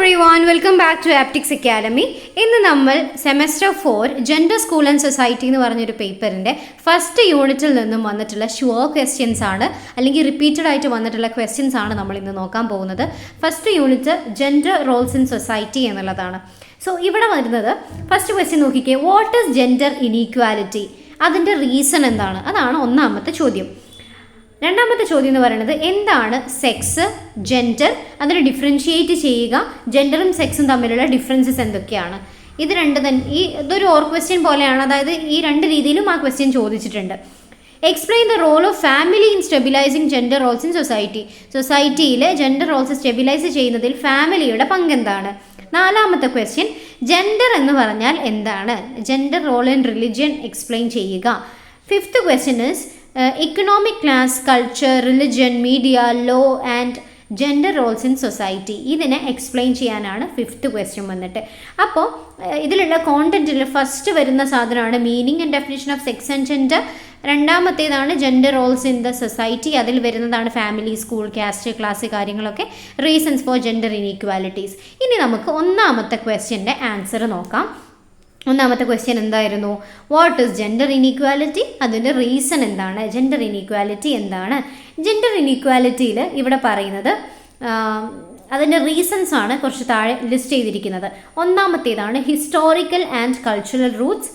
everyone, welcome back to Aptics Academy. ഇന്ന് നമ്മൾ semester 4 gender school and society എന്ന് പറഞ്ഞൊരു പേപ്പറിൻ്റെ ഫസ്റ്റ് യൂണിറ്റിൽ നിന്നും വന്നിട്ടുള്ള ഷുവർ ക്വസ്റ്റ്യൻസ് ആണ്, അല്ലെങ്കിൽ റിപ്പീറ്റഡ് ആയിട്ട് വന്നിട്ടുള്ള ക്വസ്റ്റ്യൻസ് ആണ് നമ്മൾ ഇന്ന് നോക്കാൻ പോകുന്നത്. First unit gender roles in society എന്നുള്ളതാണ്. സോ ഇവിടെ വരുന്നത് ഫസ്റ്റ് ക്വസ്റ്റ്യൻ നോക്കിക്കേ, വാട്ട് ഈസ് ജെൻഡർ ഇനീക്വാലിറ്റി? അതിൻ്റെ റീസൺ എന്താണ്? അതാണ് ഒന്നാമത്തെ ചോദ്യം. രണ്ടാമത്തെ ചോദ്യം എന്ന് പറയുന്നത് എന്താണ് സെക്സ്, ജെൻഡർ, അതിനെ ഡിഫറൻഷിയേറ്റ് ചെയ്യുക, ജെൻഡറും സെക്സും തമ്മിലുള്ള ഡിഫറൻസസ് എന്തൊക്കെയാണ്? ഇത് രണ്ട് തന്നെ ഇതൊരു ഓർ ക്വസ്റ്റ്യൻ പോലെയാണ്, അതായത് ഈ രണ്ട് രീതിയിലും ആ ക്വസ്റ്റ്യൻ ചോദിച്ചിട്ടുണ്ട്. Explain the role of family in stabilising gender roles in society. സൊസൈറ്റിയിലെ ജെൻഡർ റോൾസ് സ്റ്റെബിലൈസ് ചെയ്യുന്നതിൽ ഫാമിലിയുടെ പങ്കെന്താണ്? നാലാമത്തെ ക്വസ്റ്റ്യൻ, ജെൻഡർ എന്ന് പറഞ്ഞാൽ എന്താണ്? Gender role in religion explain ചെയ്യുക. Fifth question is economic class, culture, religion, media, law and gender roles in society. ഇതിനെ എക്സ്പ്ലെയിൻ ചെയ്യാനാണ് ഫിഫ്ത്ത് ക്വസ്റ്റ്യൻ വന്നിട്ട്. അപ്പോൾ ഇതിലുള്ള കോണ്ടന്റിൽ ഫസ്റ്റ് വരുന്ന സാധനമാണ് meaning and definition of sex and gender. രണ്ടാമത്തേതാണ് gender roles in the society. അതിൽ വരുന്നതാണ് ഫാമിലി, സ്കൂൾ, കാസ്റ്റ്, ക്ലാസ് കാര്യങ്ങളൊക്കെ. Reasons for gender inequalities. ഇനി നമുക്ക് ഒന്നാമത്തെ ക്വസ്റ്റ്യൻ്റെ ആൻസർ നോക്കാം. ഒന്നാമത്തെ ക്വസ്റ്റ്യൻ എന്തായിരുന്നു? What is gender inequality? അതിൻ്റെ റീസൺ എന്താണ്? ജെൻഡർ ഇനീക്വാലിറ്റി എന്താണ്? ജെൻഡർ ഇനീക്വാലിറ്റിയിൽ ഇവിടെ പറയുന്നത് അതിൻ്റെ റീസൺസ് ആണ് കുറച്ച് താഴെ ലിസ്റ്റ് ചെയ്തിരിക്കുന്നത്. ഒന്നാമത്തേതാണ് historical and cultural roots,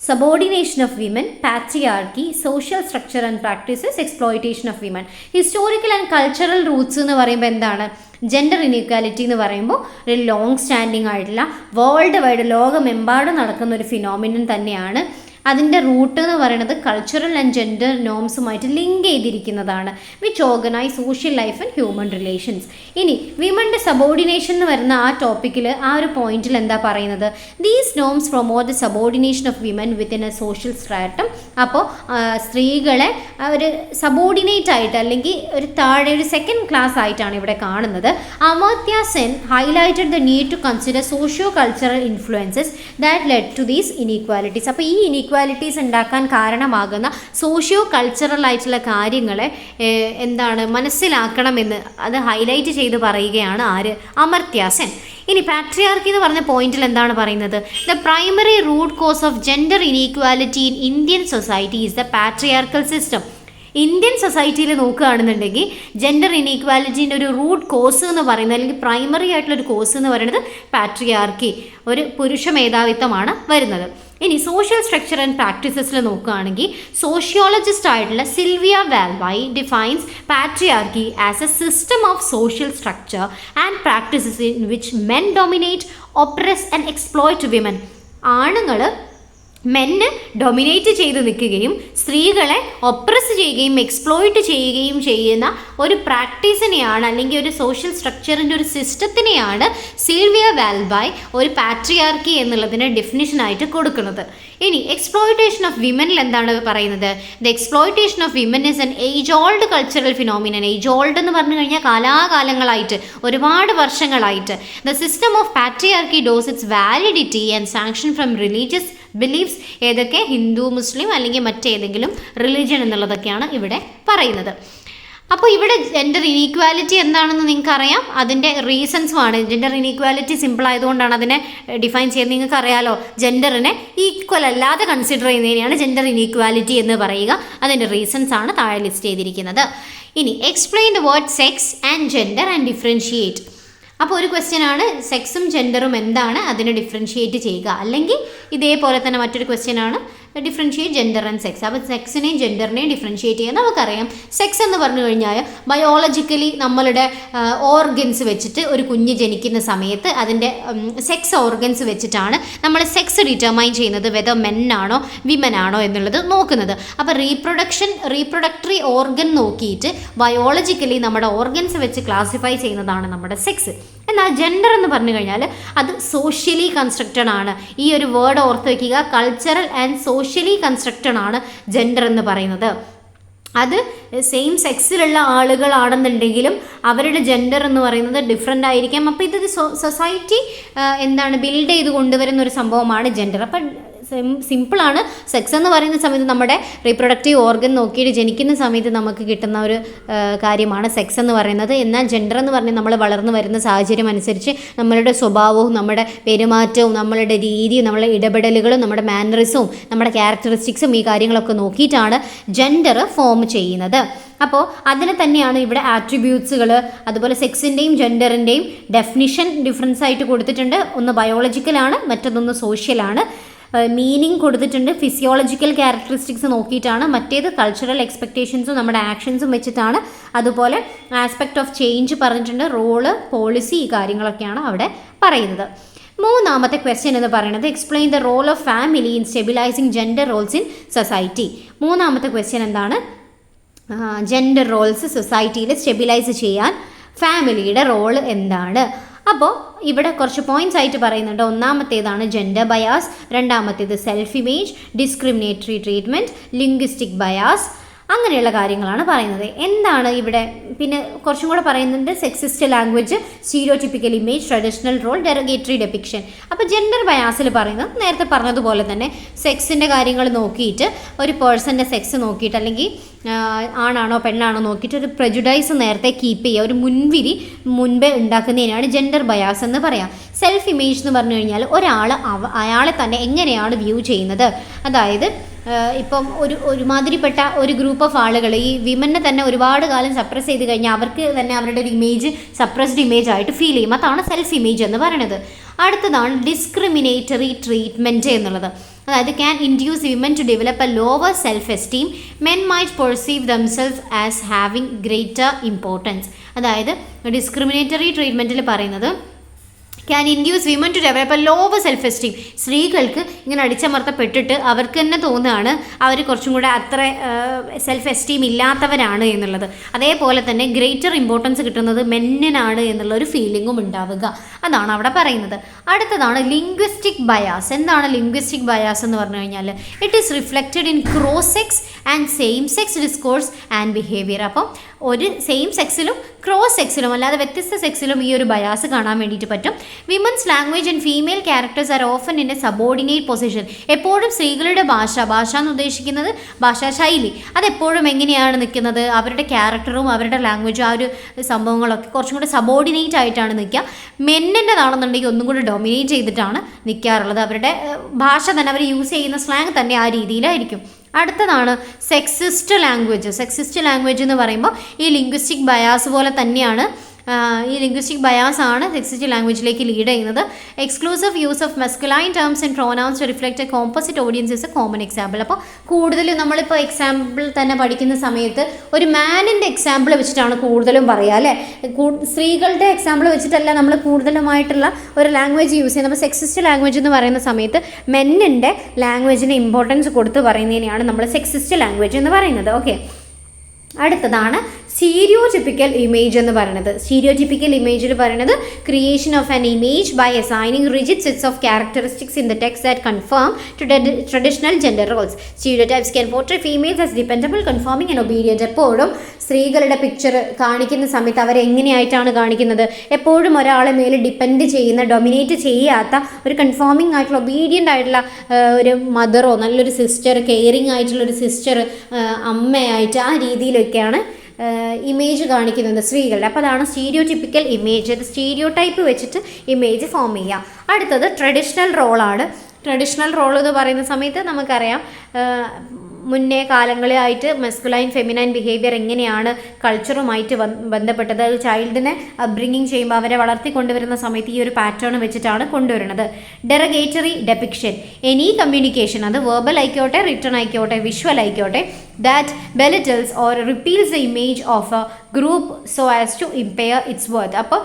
subordination of women, patriarchy, social structure and practices, exploitation of women. Historical and cultural roots എന്ന് പറയുമ്പോൾ എന്താണ്? ജെൻഡർ ഇനീക്വാലിറ്റി എന്ന് പറയുമ്പോൾ ഒരു ലോങ് സ്റ്റാൻഡിങ് ആയിട്ടുള്ള വേൾഡ് വൈഡ് ലോകമെമ്പാടും നടക്കുന്ന ഒരു ഫിനോമിനൻ തന്നെയാണ്. അതിൻ്റെ റൂട്ട് എന്ന് പറയുന്നത് കൾച്ചറൽ ആൻഡ് ജെൻഡർ നോംസുമായിട്ട് ലിങ്ക് ചെയ്തിരിക്കുന്നതാണ്, which organise social life and human relations. ഇനി വിമൻ്റെ സബോർഡിനേഷൻ എന്ന് വരുന്ന ആ ടോപ്പിക്കിൽ ആ ഒരു പോയിന്റിൽ എന്താ പറയുന്നത്? These norms promote the subordination of women within A social stratum. അപ്പോൾ സ്ത്രീകളെ ഒരു സബോർഡിനേറ്റ് ആയിട്ട് അല്ലെങ്കിൽ ഒരു താഴെ ഒരു സെക്കൻഡ് ക്ലാസ് ആയിട്ടാണ് ഇവിടെ കാണുന്നത്. Amartya Sen highlighted the need to consider socio cultural influences that led to these inequalities. അപ്പോൾ ഈ ഇനീക്വാലിറ്റീസ് ഉണ്ടാക്കാൻ കാരണമാകുന്ന സോഷ്യോ കൾച്ചറൽ ആയിട്ടുള്ള കാര്യങ്ങളെ എന്താണ് മനസ്സിലാക്കണമെന്ന് അത് ഹൈലൈറ്റ് ചെയ്ത് പറയുകയാണ് ആര്? അമർത്യ സെൻ. ഇനി പാട്രിയാർക്കി എന്ന് പറഞ്ഞ പോയിന്റിൽ എന്താണ് പറയുന്നത്? The primary root cause of gender inequality in Indian society is the patriarchal system. Indian സൊസൈറ്റിയിൽ നോക്കുകയാണെന്നുണ്ടെങ്കിൽ ജെൻഡർ ഇനീക്വാലിറ്റീൻ്റെ ഒരു റൂട്ട് കോസ് എന്ന് പറയുന്നത്, അല്ലെങ്കിൽ പ്രൈമറി ആയിട്ടുള്ളൊരു കോസ് എന്ന് പറയുന്നത് പാട്രിയാർക്കി, ഒരു പുരുഷ മേധാവിത്വമാണ് വരുന്നത്. ഇനി സോഷ്യൽ സ്ട്രക്ചർ ആൻഡ് പ്രാക്ടീസസിൽ നോക്കുകയാണെങ്കിൽ സോഷ്യോളജിസ്റ്റ് ആയിട്ടുള്ള Sylvia Walby defines patriarchy as a system of social structure and practices in which men dominate, oppress and exploit women. ആണുങ്ങൾ മെന്ന് ഡൊമിനേറ്റ് ചെയ്ത് നിൽക്കുകയും സ്ത്രീകളെ ഒപ്രസ് ചെയ്യുകയും എക്സ്പ്ലോയിറ്റ് ചെയ്യുകയും ചെയ്യുന്ന ഒരു പ്രാക്ടീസിനെയാണ്, അല്ലെങ്കിൽ ഒരു സോഷ്യൽ സ്ട്രക്ചറിൻ്റെ ഒരു സിസ്റ്റത്തിനെയാണ് സിൽവിയ വാൽബായ് ഒരു പാട്രിയാർക്കി എന്നുള്ളതിന് ഡെഫിനിഷനായിട്ട് കൊടുക്കുന്നത്. ഇനി എക്സ്പ്ലോയിറ്റേഷൻ ഓഫ് വിമനിൽ എന്താണ് പറയുന്നത്? The exploitation of women is an age old cultural phenomenon. Age old എന്ന് പറഞ്ഞു കഴിഞ്ഞാൽ കാലാകാലങ്ങളായിട്ട്, ഒരുപാട് വർഷങ്ങളായിട്ട്. The system of patriarchy dose it's validity and sanction from religious beliefs. ഏതൊക്കെ? ഹിന്ദു, മുസ്ലിം അല്ലെങ്കിൽ മറ്റേതെങ്കിലും റിലീജിയൻ എന്നുള്ളതൊക്കെയാണ് ഇവിടെ പറയുന്നത്. അപ്പോൾ ഇവിടെ ജെൻഡർ ഇനീക്വാലിറ്റി എന്താണെന്ന് നിങ്ങൾക്കറിയാം, അതിൻ്റെ റീസൺസുമാണ്. ജെൻഡർ ഇനീക്വാലിറ്റി സിമ്പിൾ ആയതുകൊണ്ടാണ് അതിനെ ഡിഫൈൻ ചെയ്യുന്നത്. നിങ്ങൾക്ക് അറിയാലോ, ജെൻഡറിനെ ഈക്വൽ അല്ലാതെ കൺസിഡർ ചെയ്യുന്നതിനെയാണ് ജെൻഡർ ഇനീക്വാലിറ്റി എന്ന് പറയുക. അതിൻ്റെ റീസൺസ് ആണ് താഴെ ലിസ്റ്റ് ചെയ്തിരിക്കുന്നത്. ഇനി explain the word sex and gender and differentiate. അപ്പോൾ ഒരു ക്വസ്റ്റ്യൻ ആണ് സെക്സും ജെൻഡറും എന്താണ്, അതിനെ ഡിഫറൻഷിയേറ്റ് ചെയ്യുക. അല്ലെങ്കിൽ ഇതേപോലെ തന്നെ മറ്റൊരു ക്വസ്റ്റ്യൻ ആണ് ഡിഫറൻഷിയേറ്റ് ജെൻഡർ ആൻഡ് സെക്സ്. അപ്പോൾ സെക്സിനെയും ജെൻഡറിനെയും ഡിഫറൻഷിയേറ്റ് ചെയ്യാൻ നമുക്കറിയാം. സെക്സ് എന്ന് പറഞ്ഞു കഴിഞ്ഞാൽ ബയോളജിക്കലി നമ്മളുടെ ഓർഗൻസ് വെച്ചിട്ട് ഒരു കുഞ്ഞ് ജനിക്കുന്ന സമയത്ത് അതിൻ്റെ സെക്സ് ഓർഗൻസ് വെച്ചിട്ടാണ് നമ്മൾ സെക്സ് ഡിറ്റർമൈൻ ചെയ്യുന്നത്, വെദർ മെൻ ആണോ വിമൻ ആണോ എന്നുള്ളത് നോക്കുന്നത്. അപ്പോൾ റീപ്രൊഡക്ടറി ഓർഗൻ നോക്കിയിട്ട് ബയോളജിക്കലി നമ്മുടെ ഓർഗൻസ് വെച്ച് ക്ലാസിഫൈ ചെയ്യുന്നതാണ് നമ്മുടെ സെക്സ്. എന്നാൽ ജെൻഡർ എന്ന് പറഞ്ഞു കഴിഞ്ഞാൽ അത് സോഷ്യലി കൺസ്ട്രക്റ്റഡ് ആണ്. ഈ ഒരു വേർഡ് ഓർത്ത് വയ്ക്കുക, കൾച്ചറൽ ആൻഡ് സോഷ്യലി കൺസ്ട്രക്റ്റഡ് ആണ് ജെൻഡർ എന്ന് പറയുന്നത്. അത് സെയിം സെക്സിലുള്ള ആളുകളാണെന്നുണ്ടെങ്കിലും അവരുടെ ജെൻഡർ എന്ന് പറയുന്നത് ഡിഫറെൻ്റ് ആയിരിക്കാം. അപ്പോൾ ഇത് സൊസൈറ്റി ബിൽഡ് ചെയ്ത് കൊണ്ടുവരുന്ന ഒരു സംഭവമാണ് ജെൻഡർ. അപ്പം സിമ്പിളാണ്. സെക്സ് എന്ന് പറയുന്ന സമയത്ത് നമ്മുടെ റീപ്രൊഡക്റ്റീവ് ഓർഗൻ നോക്കിയിട്ട് ജനിക്കുന്ന സമയത്ത് നമുക്ക് കിട്ടുന്ന ഒരു കാര്യമാണ് സെക്സ് എന്ന് പറയുന്നത്. എന്നാൽ ജെൻഡർ എന്ന് പറഞ്ഞാൽ നമ്മൾ വളർന്നു വരുന്ന സാഹചര്യം അനുസരിച്ച് നമ്മളുടെ സ്വഭാവവും നമ്മുടെ പെരുമാറ്റവും നമ്മളുടെ രീതിയും നമ്മളുടെ ഇടപെടലുകളും നമ്മുടെ മാനറിസവും നമ്മുടെ ക്യാരക്ടറിസ്റ്റിക്സും ഈ കാര്യങ്ങളൊക്കെ നോക്കിയിട്ടാണ് ജെൻഡർ ഫോം ചെയ്യുന്നത്. അപ്പോൾ അതിന് തന്നെയാണ് ഇവിടെ ആട്രിബ്യൂട്ട്സുകൾ, അതുപോലെ സെക്സിൻ്റെയും ജെൻഡറിൻ്റെയും ഡെഫിനിഷൻ ഡിഫറൻസ് ആയിട്ട് കൊടുത്തിട്ടുണ്ട്. ഒന്ന് ബയോളജിക്കലാണ്, മറ്റൊന്ന് സോഷ്യലാണ്. മീനിങ് കൊടുത്തിട്ടുണ്ട്, ഫിസിയോളജിക്കൽ ക്യാരക്ടറിസ്റ്റിക്സ് നോക്കിയിട്ടാണ്. മറ്റേത് കൾച്ചറൽ എക്സ്പെക്റ്റേഷൻസും നമ്മുടെ ആക്ഷൻസും വെച്ചിട്ടാണ്. അതുപോലെ ആസ്പെക്ട് ഓഫ് ചേഞ്ച് പറഞ്ഞിട്ടുണ്ട്, റോള്, പോളിസി, ഈ കാര്യങ്ങളൊക്കെയാണ് അവിടെ പറയുന്നത്. മൂന്നാമത്തെ ക്വസ്റ്റ്യൻ എന്ന് പറയുന്നത് explain the role of family in stabilising gender roles in society. മൂന്നാമത്തെ ക്വസ്റ്റ്യൻ എന്താണ്? ജെൻഡർ റോൾസ് സൊസൈറ്റിയിൽ സ്റ്റെബിലൈസ് ചെയ്യാൻ ഫാമിലിയുടെ റോള് എന്താണ്? അപ്പോൾ ഇവിടെ കുറച്ച് പോയിന്റ്സ് ആയിട്ട് പറയുന്നുണ്ട്. ഒന്നാമത്തേതാണ് ജെൻഡർ ബയാസ്, രണ്ടാമത്തേത് self image, discriminatory treatment, linguistic bias, അങ്ങനെയുള്ള കാര്യങ്ങളാണ് പറയുന്നത്. എന്താണ് ഇവിടെ പിന്നെ കുറച്ചും കൂടെ പറയുന്നുണ്ട്, sexist language, stereotypical image, traditional role, derogatory depiction. അപ്പോൾ ജെൻഡർ ബയാസിൽ പറയുന്നത് നേരത്തെ പറഞ്ഞതുപോലെ തന്നെ സെക്സിൻ്റെ കാര്യങ്ങൾ നോക്കിയിട്ട് ഒരു പേഴ്സൻ്റെ സെക്സ് നോക്കിയിട്ട് അല്ലെങ്കിൽ ആണാണോ പെണ്ണാണോ നോക്കിയിട്ട് ഒരു പ്രജുഡൈസ് നേരത്തെ കീപ്പ് ചെയ്യുക, ഒരു മുൻവിധി മുൻപേ ഉണ്ടാക്കുന്നതിനാണ് ജെൻഡർ ബയാസ് എന്ന് പറയാം. സെൽഫ് ഇമേജ് എന്ന് പറഞ്ഞു കഴിഞ്ഞാൽ ഒരാൾ അയാളെ തന്നെ എങ്ങനെയാണ് വ്യൂ ചെയ്യുന്നത്. അതായത് ഇപ്പം ഒരുമാതിരിപ്പെട്ട ഒരു ഗ്രൂപ്പ് ഓഫ് ആളുകൾ ഈ വിമനെ തന്നെ ഒരുപാട് കാലം സപ്രസ് ചെയ്ത് കഴിഞ്ഞാൽ അവർക്ക് തന്നെ അവരുടെ ഒരു ഇമേജ് സപ്രസ്ഡ് ഇമേജ് ആയിട്ട് ഫീൽ ചെയ്യും. അതാണ് സെൽഫ് ഇമേജ് എന്ന് പറയുന്നത്. അടുത്തതാണ് ഡിസ്ക്രിമിനേറ്ററി ട്രീറ്റ്മെൻറ്റ് എന്നുള്ളത്. അതായത് can induce women to develop a lower self esteem, men might perceive themselves as having greater importance. അതായത് ഡിസ്ക്രിമിനേറ്ററി ട്രീറ്റ്മെൻറ്റിൽ പറയുന്നത് can induce women to develop a lower self esteem. സ്ത്രീകൾക്ക് ഇങ്ങനെ അടിച്ചമർത്തപ്പെട്ടിട്ട് അവർക്ക് തന്നെ തോന്നുകയാണ് അവർ കുറച്ചും കൂടെ അത്ര സെൽഫ് എസ്റ്റീം ഇല്ലാത്തവരാണ് എന്നുള്ളത്. അതേപോലെ തന്നെ ഗ്രേറ്റർ ഇമ്പോർട്ടൻസ് കിട്ടുന്നത് മെന്നിനാണ് എന്നുള്ള ഒരു ഫീലിംഗും ഉണ്ടാവുക. അതാണ് അവിടെ പറയുന്നത്. അടുത്തതാണ് ലിംഗ്വിസ്റ്റിക് ബയാസ്. എന്താണ് ലിംഗ്വിസ്റ്റിക് ബയാസ് എന്ന് പറഞ്ഞു കഴിഞ്ഞാൽ it is reflected in cross sex and same sex discourse and behaviour. അപ്പം ഒരു സെയിം സെക്സിലും ക്രോസ് സെക്സിലും അല്ലാതെ വ്യത്യസ്ത സെക്സിലും ഈ ഒരു ബയാസ് കാണാൻ വേണ്ടിയിട്ട് പറ്റും. Women's language and female characters are often in A subordinate position. എപ്പോഴും സ്ത്രീകളുടെ ഭാഷ എന്ന് ഉദ്ദേശിക്കുന്നത് ഭാഷാ ശൈലി, അതെപ്പോഴും എങ്ങനെയാണ് നിൽക്കുന്നത്? അവരുടെ ക്യാരക്ടറും അവരുടെ ലാംഗ്വേജും ആ ഒരു സംഭവങ്ങളൊക്കെ കുറച്ചും കൂടി സബോർഡിനേറ്റ് ആയിട്ടാണ് നിൽക്കുക. മെന്നിൻ്റെതാണെന്നുണ്ടെങ്കിൽ ഒന്നും കൂടി ഡൊമിനേറ്റ് ചെയ്തിട്ടാണ് നിൽക്കാറുള്ളത്. അവരുടെ ഭാഷ തന്നെ അവർ യൂസ് ചെയ്യുന്ന സ്ലാങ് തന്നെ ആ രീതിയിലായിരിക്കും. അടുത്തതാണ് സെക്സിസ്റ്റ് ലാംഗ്വേജ്. സെക്സിസ്റ്റ് ലാംഗ്വേജ് എന്ന് പറയുമ്പോൾ ഈ ലിംഗ്വിസ്റ്റിക് ബയാസ് പോലെ തന്നെയാണ്. ഈ ലിംഗ്വിസ്റ്റിക് ബയാസ് ആണ് സെക്സിസ്റ്റ് ലാംഗ്വേജിലേക്ക് ലീഡ് ചെയ്യുന്നത്. Exclusive use of masculine terms and pronouns to reflect a composite audience is a common example. അപ്പോൾ കൂടുതലും നമ്മളിപ്പോൾ എക്സാമ്പിൾ തന്നെ പഠിക്കുന്ന സമയത്ത് ഒരു മാനിൻ്റെ എക്സാമ്പിൾ വെച്ചിട്ടാണ് കൂടുതലും പറയുക അല്ലേ. സ്ത്രീകളുടെ എക്സാമ്പിൾ വെച്ചിട്ടല്ല നമ്മൾ കൂടുതലുമായിട്ടുള്ള ഒരു ലാംഗ്വേജ് യൂസ് ചെയ്യുന്നത്. അപ്പോൾ സെക്സിസ്റ്റ് ലാംഗ്വേജ് എന്ന് പറയുന്ന സമയത്ത് മെന്നിൻ്റെ ലാംഗ്വേജിന് ഇമ്പോർട്ടൻസ് കൊടുത്ത് പറയുന്നതിനെയാണ് നമ്മൾ സെക്സിസ്റ്റ് ലാംഗ്വേജ് എന്ന് പറയുന്നത്. ഓക്കെ, അടുത്തതാണ് സ്റ്റീരിയോടിപ്പിക്കൽ ഇമേജ് എന്ന് പറയുന്നത്. സ്റ്റീരിയോടിപ്പിക്കൽ ഇമേജിൽ പറയുന്നത് creation of an image by assigning rigid sets of characteristics in the text that conform to traditional gender roles. Stereotypes can portray females as dependable, conforming and obedient. എപ്പോഴും സ്ത്രീകളുടെ picture കാണിക്കുന്ന സമയത്ത് അവരെ എങ്ങനെയായിട്ടാണ് കാണിക്കുന്നത്? എപ്പോഴും ഒരാളെ മേൽ ഡിപ്പെൻഡ് ചെയ്യുന്ന, ഡൊമിനേറ്റ് ചെയ്യാത്ത ഒരു കൺഫേമിംഗ് ആയിട്ടുള്ള ഒബീഡിയൻ്റ് ആയിട്ടുള്ള ഒരു മദറോ നല്ലൊരു സിസ്റ്റർ, കെയറിങ് ആയിട്ടുള്ളൊരു സിസ്റ്റർ, അമ്മയായിട്ട് ആ രീതിയിലൊക്കെയാണ് ഇമേജ് കാണിക്കുന്നത് സ്ത്രീകളുടെ. അപ്പോൾ അതാണ് സ്റ്റീരിയോടിപ്പിക്കൽ ഇമേജ്. അത് സ്റ്റീരിയോ ടൈപ്പ് വെച്ചിട്ട് ഇമേജ് ഫോം ചെയ്യുക. അടുത്തത് ട്രഡീഷണൽ റോളാണ്. ട്രഡീഷണൽ റോൾ എന്ന് പറയുന്ന സമയത്ത് നമുക്കറിയാം മുന്നേ കാലങ്ങളായിട്ട് മെസ്കുലൈൻ ഫെമിനൈൻ ബിഹേവിയർ എങ്ങനെയാണ് കൾച്ചറുമായിട്ട് ബന്ധപ്പെട്ടത്. അത് ചൈൽഡിനെ അപ്ബ്രിങ്ങിങ് ചെയ്യുമ്പോൾ അവരെ വളർത്തിക്കൊണ്ടുവരുന്ന സമയത്ത് ഈ ഒരു പാറ്റേൺ വെച്ചിട്ടാണ് കൊണ്ടുവരുന്നത്. ഡെറഗേറ്ററി ഡെപിക്ഷൻ, എനി കമ്മ്യൂണിക്കേഷൻ, അത് വെർബൽ ആയിക്കോട്ടെ, റിട്ടൺ ആയിക്കോട്ടെ, വിഷ്വൽ ആയിക്കോട്ടെ, that belittles or repeals the image of a group so as to impair its worth. അപ്പോൾ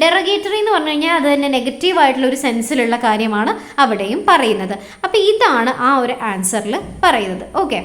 ഡെറഗേറ്ററി എന്ന് പറഞ്ഞു കഴിഞ്ഞാൽ അത് തന്നെ നെഗറ്റീവ് ആയിട്ടുള്ള ഒരു സെൻസിലുള്ള കാര്യമാണ് അവിടെയും പറയുന്നത്. അപ്പോൾ ഇതാണ് ആ ഒരു ആൻസറിൽ പറയുന്നത്. ഓക്കെ,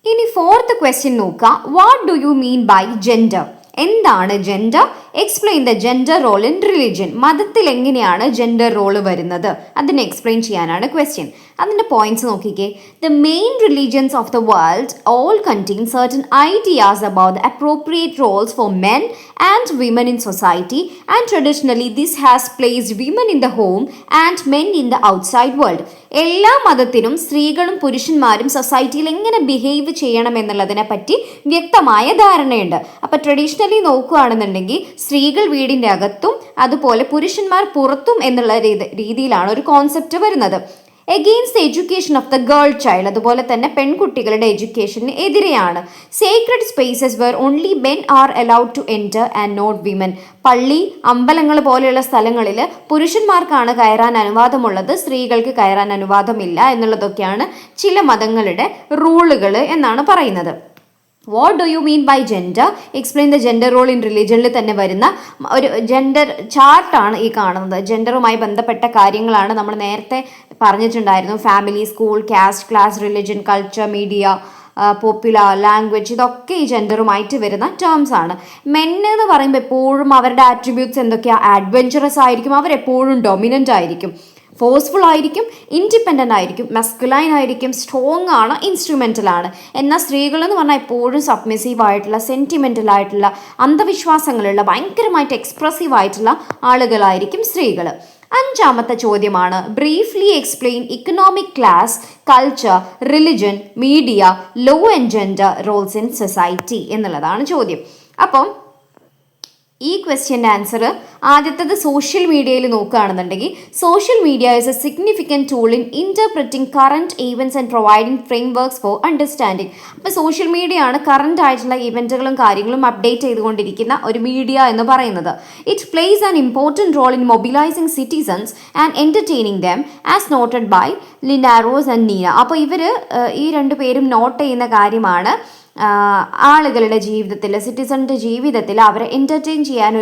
ഇനി ഫോർത്ത് ക്വസ്റ്റ്യൻ നോക്കുക. What do you mean by gender? എന്താണ് gender? Explain the gender role in religion. മതത്തിൽ എങ്ങനെയാണ് ജെൻഡർ റോള് വരുന്നത് അതിനെ എക്സ്പ്ലെയിൻ ചെയ്യാനാണ് ക്വസ്റ്റ്യൻ. അതിൻ്റെ പോയിന്റ്സ് നോക്കിക്കേ. The main religions of the world all contain certain ideas about the appropriate roles for men and women in society and traditionally this has placed women in the home and men in the outside world. എല്ലാ മതത്തിനും സ്ത്രീകളും പുരുഷന്മാരും സൊസൈറ്റിയിൽ എങ്ങനെ behave ചെയ്യണം എന്നുള്ളതിനെ പറ്റി വ്യക്തമായ ധാരണയുണ്ട്. അപ്പോൾ ട്രഡീഷണലി നോക്കുകയാണെന്നുണ്ടെങ്കിൽ സ്ത്രീകൾ വീടിൻ്റെ അകത്തും അതുപോലെ പുരുഷന്മാർ പുറത്തും എന്നുള്ള രീതിയിലാണ് ഒരു കോൺസെപ്റ്റ് വരുന്നത്. Against the education of the girl child, അതുപോലെ തന്നെ പെൺകുട്ടികളുടെ എഡ്യൂക്കേഷന് എതിരെയാണ്. Sacred spaces where only men are allowed to enter and not women. പള്ളി, അമ്പലങ്ങൾ പോലെയുള്ള സ്ഥലങ്ങളിൽ പുരുഷന്മാർക്കാണ് കയറാൻ അനുവാദമുള്ളത്, സ്ത്രീകൾക്ക് കയറാൻ അനുവാദമില്ല എന്നുള്ളതൊക്കെയാണ് ചില മതങ്ങളുടെ റൂളുകൾ എന്നാണ് പറയുന്നത്. What do you mean by gender? Explain the gender role in റിലീജിയനിൽ തന്നെ വരുന്ന ഒരു ജെൻഡർ ചാർട്ടാണ് ഈ കാണുന്നത്. ജെൻഡറുമായി ബന്ധപ്പെട്ട കാര്യങ്ങളാണ് നമ്മൾ നേരത്തെ പറഞ്ഞിട്ടുണ്ടായിരുന്നു. Family, school, caste, class, religion, culture, media, popular, language, ഇതൊക്കെ ഈ ജെൻഡറുമായിട്ട് വരുന്ന ടേംസ് ആണ്. മെൻ എന്ന് പറയുമ്പോൾ എപ്പോഴും അവരുടെ ആട്രിബ്യൂട്ട്സ് എന്തൊക്കെയാണ്? അഡ്വഞ്ചറസ് ആയിരിക്കും, അവരെപ്പോഴും ഡൊമിനൻ്റ് ആയിരിക്കും, ഫോഴ്സ്ഫുൾ ആയിരിക്കും, ഇൻഡിപെൻഡൻ്റ് ആയിരിക്കും, മസ്കുലൈൻ ആയിരിക്കും, സ്ട്രോങ് ആണ്, ഇൻസ്ട്രുമെൻ്റൽ ആണ്. എന്നാൽ സ്ത്രീകൾ എന്ന് പറഞ്ഞാൽ എപ്പോഴും സബ്മിസീവ് ആയിട്ടുള്ള, സെൻറ്റിമെൻ്റൽ ആയിട്ടുള്ള, അന്ധവിശ്വാസങ്ങളുള്ള, ഭയങ്കരമായിട്ട് എക്സ്പ്രസീവ് ആയിട്ടുള്ള ആളുകളായിരിക്കും സ്ത്രീകൾ. അഞ്ചാമത്തെ ചോദ്യമാണ് briefly explain economic, class, culture, religion, media, law and gender roles in society എന്നുള്ളതാണ് ചോദ്യം. അപ്പം ഈ ക്വസ്റ്റ്യൻ്റെ ആൻസർ ആദ്യത്തേത് സോഷ്യൽ മീഡിയയിൽ നോക്കുകയാണെന്നുണ്ടെങ്കിൽ social media is a significant tool in interpreting current events and providing frameworks for understanding. അപ്പോൾ social media ആണ് current ആയിട്ടുള്ള ഇവൻറ്റുകളും കാര്യങ്ങളും അപ്ഡേറ്റ് ചെയ്തുകൊണ്ടിരിക്കുന്ന ഒരു മീഡിയ എന്ന് പറയുന്നത്. It plays an important role in mobilising citizens and entertaining them as noted by Linares and Nina. അപ്പോൾ ഇവർ ഈ രണ്ടു പേരും നോട്ട് ചെയ്യുന്ന കാര്യമാണ് ആളുകളുടെ ജീവിതത്തിൽ, സിറ്റിസണിൻ്റെ ജീവിതത്തിൽ അവരെ എൻ്റർടൈൻ ചെയ്യാൻ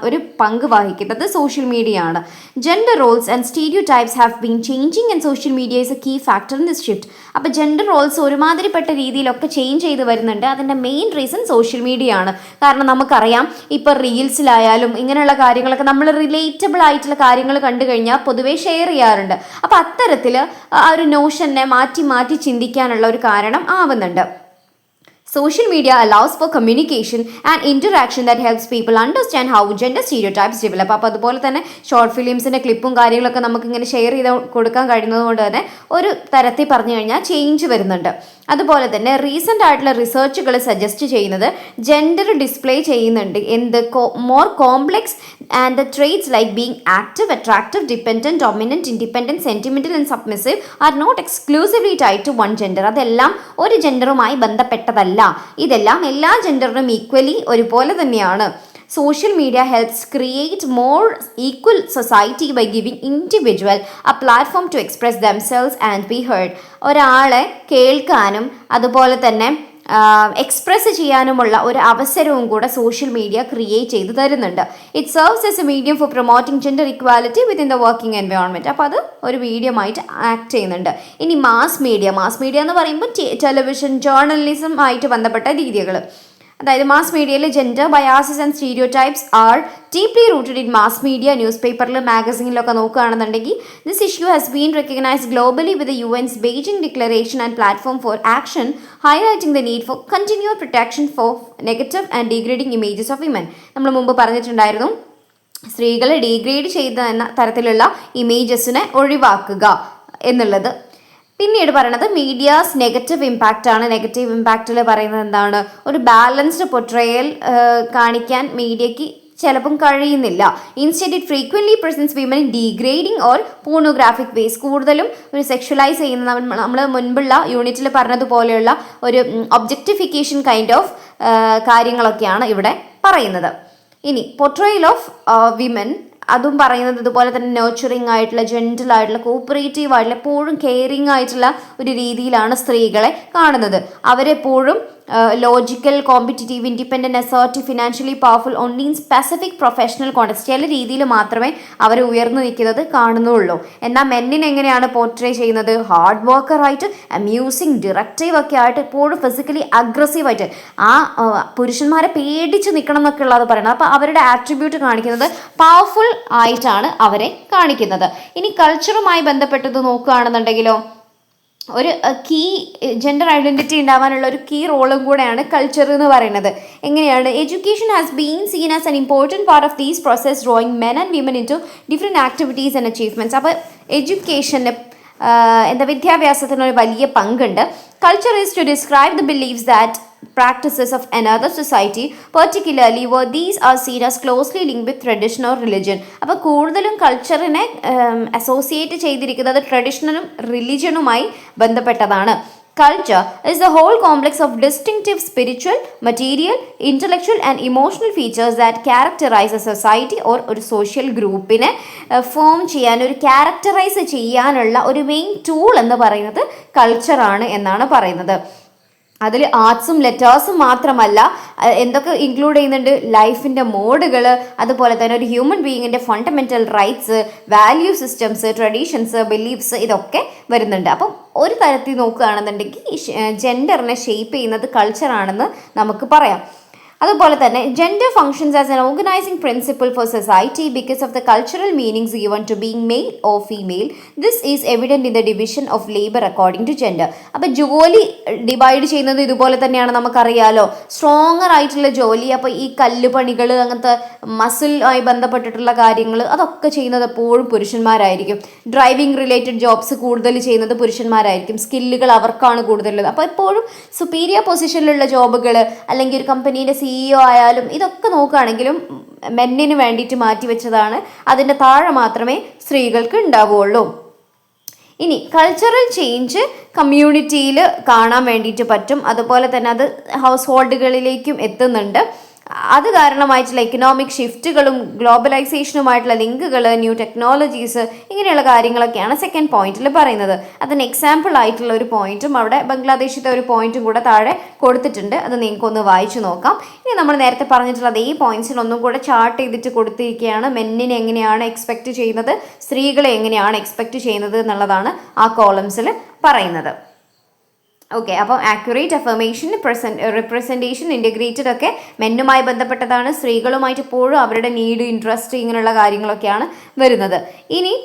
ഒരു പങ്ക് വഹിക്കുന്നത് സോഷ്യൽ മീഡിയ ആണ്. Gender roles and stereotypes have been changing and social media is a key factor in this shift. അപ്പോൾ ജെൻഡർ റോൾസ് ഒരുമാതിരിപ്പെട്ട രീതിയിലൊക്കെ ചേഞ്ച് ചെയ്ത് വരുന്നുണ്ട്. അതിൻ്റെ മെയിൻ റീസൺ സോഷ്യൽ മീഡിയ ആണ്. കാരണം നമുക്കറിയാം, ഇപ്പോൾ റീൽസിലായാലും ഇങ്ങനെയുള്ള കാര്യങ്ങളൊക്കെ നമ്മൾ റിലേറ്റബിൾ ആയിട്ടുള്ള കാര്യങ്ങൾ കണ്ടു കഴിഞ്ഞാൽ പൊതുവേ ഷെയർ ചെയ്യാറുണ്ട്. അപ്പോൾ അത്തരത്തിൽ ആ ഒരു നോഷനെ മാറ്റി മാറ്റി ചിന്തിക്കാനുള്ള ഒരു കാരണം ആവുന്നുണ്ട്. Social media allows for communication and interaction that helps people understand how gender stereotypes develop. അപ്പോൾ അതുപോലെ തന്നെ ഷോർട്ട് ഫിലിംസിൻ്റെ ക്ലിപ്പും കാര്യങ്ങളൊക്കെ നമുക്കിങ്ങനെ ഷെയർ ചെയ്ത് കൊടുക്കാൻ കഴിയുന്നത് കൊണ്ട് തന്നെ ഒരു തരത്തിൽ പറഞ്ഞു കഴിഞ്ഞാൽ ചേഞ്ച് വരുന്നുണ്ട്. അതുപോലെ തന്നെ റീസെൻ്റ് ആയിട്ടുള്ള റിസർച്ചുകൾ സജസ്റ്റ് ചെയ്യുന്നത് ജെൻഡർ ഡിസ്പ്ലേ ചെയ്യുന്നുണ്ട് more complex and the traits like being active, attractive, dependent, dominant, independent, sentimental and submissive are not exclusively tied to one gender. അതെല്ലാം ഒരു ജെൻഡറുമായി ബന്ധപ്പെട്ടതല്ല. ഇതെല്ലാം എല്ലാ ജെൻഡറിനും ഈക്വലി ഒരുപോലെ തന്നെയാണ്. Social media helps create more equal society by giving individual a platform to express themselves and be heard. ഒരാളെ കേൾക്കാനും അതുപോലെ തന്നെ എക്സ്പ്രസ് ചെയ്യാനുമുള്ള ഒരു അവസരവും കൂടെ സോഷ്യൽ മീഡിയ ക്രിയേറ്റ് ചെയ്ത് തരുന്നുണ്ട്. It serves as A medium four promoting gender equality within the working environment. അപ്പോൾ അത് ഒരു മീഡിയമായിട്ട് ആക്ട് ചെയ്യുന്നുണ്ട്. ഇനി മാസ് മീഡിയ എന്ന് പറയുമ്പോൾ ടെലിവിഷൻ, ജേർണലിസം ആയിട്ട് ബന്ധപ്പെട്ട രീതികൾ. അതായത് മാസ് മീഡിയയിൽ gender biases and stereotypes are deeply rooted in mass media. ന്യൂസ് പേപ്പറിൽ, മാഗസീനിലൊക്കെ നോക്കുകയാണെന്നുണ്ടെങ്കിൽ this issue has been recognised globally with UN's Beijing declaration and platform for action highlighting the need for continued protection for negative and degrading images of women. നമ്മൾ മുമ്പ് പറഞ്ഞിട്ടുണ്ടായിരുന്നു, സ്ത്രീകളെ degrade ചെയ്ത എന്ന തരത്തിലുള്ള ഇമേജസിനെ ഒഴിവാക്കുക എന്നുള്ളത്. പിന്നീട് പറയുന്നത് മീഡിയാസ് നെഗറ്റീവ് ഇമ്പാക്റ്റ് ആണ്. നെഗറ്റീവ് ഇമ്പാക്റ്റിൽ പറയുന്നത് എന്താണ്? ഒരു ബാലൻസ്ഡ് പൊട്രയൽ കാണിക്കാൻ മീഡിയയ്ക്ക് ചിലപ്പം കഴിയുന്നില്ല. Instead it frequently presents women in degrading or pornographic ways. കൂടുതലും ഒരു സെക്ഷുവലൈസ് ചെയ്യുന്ന, നമ്മൾ മുൻപുള്ള യൂണിറ്റിൽ പറഞ്ഞതുപോലെയുള്ള ഒരു ഒബ്ജക്റ്റിഫിക്കേഷൻ കൈൻഡ് ഓഫ് കാര്യങ്ങളൊക്കെയാണ് ഇവിടെ പറയുന്നത്. ഇനി പോർട്രയൽ ഓഫ് വിമൻ, അതും പറയുന്നത് ഇതുപോലെ തന്നെ നേർച്ചറിങ് ആയിട്ടുള്ള, ജെന്റിൽ ആയിട്ടുള്ള, കോപ്പറേറ്റീവ് ആയിട്ടുള്ള, എപ്പോഴും കെയറിങ് ആയിട്ടുള്ള ഒരു രീതിയിലാണ് സ്ത്രീകളെ കാണുന്നത്. അവരെപ്പോഴും logical, competitive, independent, assertive, financially powerful only in specific professional context. ചില രീതിയിൽ മാത്രമേ അവർ ഉയർന്നു നിൽക്കുന്നത് കാണുന്നുള്ളൂ. എന്നാൽ മെന്നിനെ എങ്ങനെയാണ് പോർട്രേ ചെയ്യുന്നത്? ഹാർഡ് വർക്കറായിട്ട്, അമ്യൂസിങ്, ഡിറക്റ്റീവ് ഒക്കെ ആയിട്ട്, എപ്പോഴും ഫിസിക്കലി അഗ്രസീവായിട്ട്, ആ പുരുഷന്മാരെ പേടിച്ച് നിൽക്കണം എന്നൊക്കെ ഉള്ളത് പറയുന്നത്. അപ്പോൾ അവരുടെ ആട്രിബ്യൂട്ട് കാണിക്കുന്നത് പവർഫുൾ ആയിട്ടാണ് അവരെ കാണിക്കുന്നത്. ഇനി കൾച്ചറുമായി ബന്ധപ്പെട്ടത് നോക്കുകയാണെന്നുണ്ടെങ്കിലോ, ഒരു കീ ജെൻഡർ ഐഡൻറ്റിറ്റി ഉണ്ടാവാനുള്ള ഒരു കീ റോളും കൂടെയാണ് കൾച്ചർ എന്ന് പറയുന്നത്. എങ്ങനെയാണ്? Education has been seen as an important part of these process drawing men and women into different activities and achievements. അപ്പോൾ എഡ്യൂക്കേഷന് വിദ്യാഭ്യാസത്തിനൊരു വലിയ പങ്കുണ്ട്. Culture is to describe the beliefs that practices of another society, particularly where these are seen as closely linked with tradition or religion. അപ്പോൾ കൂടുതലും കൾച്ചറിനെ associate ചെയ്തിരിക്കുന്നത് ട്രഡീഷണലും റിലിജനുമായി ബന്ധപ്പെട്ടതാണ്. Culture is the whole complex of distinctive spiritual, material, intellectual and emotional features that characterize a society or ഒരു social ഗ്രൂപ്പിനെ form ചെയ്യാൻ, ഒരു characterise ചെയ്യാനുള്ള ഒരു മെയിൻ ടൂൾ എന്ന് പറയുന്നത് കൾച്ചറാണ് എന്നാണ് പറയുന്നത്. അതിൽ ആർട്സും ലെറ്റേഴ്സും മാത്രമല്ല, എന്തൊക്കെ ഇൻക്ലൂഡ് ചെയ്യുന്നുണ്ട്? ലൈഫിൻ്റെ മോഡുകൾ, അതുപോലെ തന്നെ ഒരു ഹ്യൂമൻ ബീയിങ്ങിൻ്റെ fundamental rights, value systems, traditions, beliefs, ഇതൊക്കെ വരുന്നുണ്ട്. അപ്പം ഒരു തരത്തിൽ നോക്കുകയാണെന്നുണ്ടെങ്കിൽ ജെൻഡറിനെ ഷേപ്പ് ചെയ്യുന്നത് കൾച്ചറാണെന്ന് നമുക്ക് പറയാം. അതുപോലെ തന്നെ gender functions as an organising principle for society because of the cultural meanings given to being male or female. This is evident in the division of labour according to gender. അപ്പോൾ ജോലി divide ചെയ്യുന്നത് ഇതുപോലെ തന്നെയാണ്, നമുക്കറിയാലോ. Stronger ആയിട്ടുള്ള ജോലി, അപ്പോൾ ഈ കല്ലുപണികൾ, അങ്ങനത്തെ മസിൽ ആയി ബന്ധപ്പെട്ടിട്ടുള്ള കാര്യങ്ങൾ, അതൊക്കെ ചെയ്യുന്നത് എപ്പോഴും പുരുഷന്മാരായിരിക്കും. ഡ്രൈവിംഗ് റിലേറ്റഡ് ജോബ്സ് കൂടുതൽ ചെയ്യുന്നത് പുരുഷന്മാരായിരിക്കും. സ്കില്ലുകൾ അവർക്കാണ് കൂടുതലുള്ളത്. അപ്പോൾ എപ്പോഴും സുപ്പീരിയർ പൊസിഷനിലുള്ള ജോബുകൾ, അല്ലെങ്കിൽ ഒരു കമ്പനീൻ്റെ CEO ആയാലും, ഇതൊക്കെ നോക്കുകയാണെങ്കിലും മെന്നിന് വേണ്ടിയിട്ട് മാറ്റിവെച്ചതാണ്. അതിൻ്റെ താഴെ മാത്രമേ സ്ത്രീകൾക്ക് ഉണ്ടാവുകയുള്ളൂ. ഇനി കൾച്ചറൽ ചേഞ്ച് കമ്മ്യൂണിറ്റിയിൽ കാണാൻ വേണ്ടിയിട്ട് പറ്റും. അതുപോലെ തന്നെ അത് ഹൗസ് ഹോൾഡുകളിലേക്കും എത്തുന്നുണ്ട്. അത് കാരണമായിട്ടുള്ള എക്കണോമിക് ഷിഫ്റ്റുകളും ഗ്ലോബലൈസേഷനുമായിട്ടുള്ള ലിങ്കുകൾ, ന്യൂ ടെക്നോളജീസ്, ഇങ്ങനെയുള്ള കാര്യങ്ങളൊക്കെയാണ് സെക്കൻഡ് പോയിന്റിൽ പറയുന്നത്. അതിന് എക്സാമ്പിൾ ആയിട്ടുള്ള ഒരു പോയിന്റും അവിടെ ബംഗ്ലാദേശിലത്തെ ഒരു പോയിന്റും കൂടെ താഴെ കൊടുത്തിട്ടുണ്ട്. അത് നിങ്ങൾക്കൊന്ന് വായിച്ചു നോക്കാം. ഇനി നമ്മൾ നേരത്തെ പറഞ്ഞിട്ടുള്ള അതേ പോയിന്റ്സിൽ ഒന്നും കൂടെ ചാർട്ട് ചെയ്തിട്ട് കൊടുത്തിരിക്കുകയാണ്. മെന്നിനെ എങ്ങനെയാണ് എക്സ്പെക്റ്റ് ചെയ്യുന്നത്, സ്ത്രീകളെ എങ്ങനെയാണ് എക്സ്പെക്റ്റ് ചെയ്യുന്നത് എന്നുള്ളതാണ് ആ കോളംസിൽ പറയുന്നത്. ഓക്കെ, അപ്പം ആക്യുറേറ്റ്, അഫർമേഷൻ, റിപ്രസെൻറ്റേഷൻ, ഇൻറ്റഗ്രേറ്റഡ് ഒക്കെ മെന്നുമായി ബന്ധപ്പെട്ടതാണ്. സ്ത്രീകളുമായിട്ട് എപ്പോഴും അവരുടെ നീഡ്, ഇൻട്രസ്റ്റ്, ഇങ്ങനെയുള്ള കാര്യങ്ങളൊക്കെയാണ് വരുന്നത്. ഇനി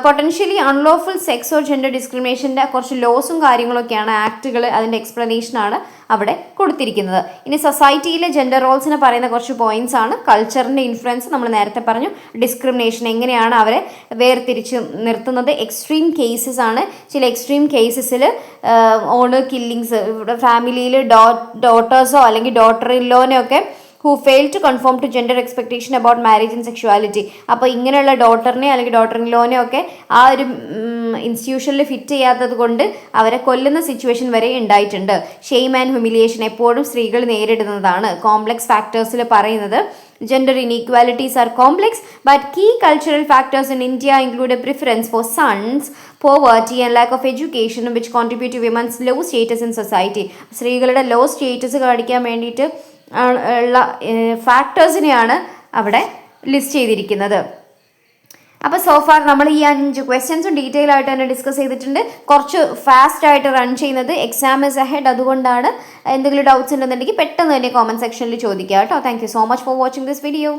potentially unlawful sex or gender ഡിസ്ക്രിമിനേഷൻ്റെ കുറച്ച് ലോസും കാര്യങ്ങളൊക്കെയാണ്, ആക്റ്റുകൾ, അതിൻ്റെ എക്സ്പ്ലനേഷനാണ് അവിടെ കൊടുത്തിരിക്കുന്നത്. ഇനി സൊസൈറ്റിയിലെ ജെൻഡർ റോൾസിനെ പറയുന്ന കുറച്ച് പോയിന്റ്സ് ആണ്. കൾച്ചറിൻ്റെ ഇൻഫ്ലുവൻസ് നമ്മൾ നേരത്തെ പറഞ്ഞു. ഡിസ്ക്രിമിനേഷൻ എങ്ങനെയാണ് അവരെ വേർതിരിച്ച് നിർത്തുന്നത്? എക്സ്ട്രീം കേസസ് ആണ്. ചില എക്സ്ട്രീം കേസസിൽ ഓണർ കില്ലിങ്സ്, ഇവിടെ ഫാമിലിയിൽ ഡോട്ടേഴ്സോ അല്ലെങ്കിൽ daughter ഇല്ലോനെയൊക്കെ who fail to conform to gender expectation about marriage and sexuality. അപ്പോൾ ഇങ്ങനെയുള്ള ഡോട്ടറിനെ അല്ലെങ്കിൽ ഡോട്ടർ ഇൻ ലോനെ ഒക്കെ ആ ഒരു ഇൻസ്റ്റിറ്റ്യൂഷനിൽ ഫിറ്റ് ചെയ്യാത്തത് കൊണ്ട് അവരെ കൊല്ലുന്ന സിറ്റുവേഷൻ വരെ ഉണ്ടായിട്ടുണ്ട്. ഷെയിം ആൻഡ് ഹ്യൂമിലിയേഷൻ എപ്പോഴും സ്ത്രീകൾ നേരിടുന്നതാണ്. കോംപ്ലക്സ് ഫാക്ടേഴ്സിൽ പറയുന്നത് gender inequalities are complex, but key cultural factors in India include a preference for sons, poverty and lack of education which contribute to women's low status in society. സ്ത്രീകളുടെ law status കാണിക്കാൻ വേണ്ടിയിട്ട് ഉള്ള ഫാക്ടേഴ്സിനെയാണ് അവിടെ list ചെയ്തിരിക്കുന്നത്. അപ്പോൾ so far നമ്മൾ ഈ 5 ക്വസ്റ്റ്യൻസും ഡീറ്റെയിൽ ആയിട്ട് തന്നെ ഡിസ്കസ് ചെയ്തിട്ടുണ്ട്. കുറച്ച് ഫാസ്റ്റ് ആയിട്ട് റൺ ചെയ്യുന്നത് എക്സാം ഇസ് അഹെഡ്, അതുകൊണ്ടാണ്. എന്തെങ്കിലും ഡൗട്ട്സ് ഉണ്ടെന്നുണ്ടെങ്കിൽ പെട്ടെന്ന് തന്നെ കോമൻറ്റ് സെക്ഷനിൽ ചോദിക്കുക കേട്ടോ. Thank you so much for watching this video.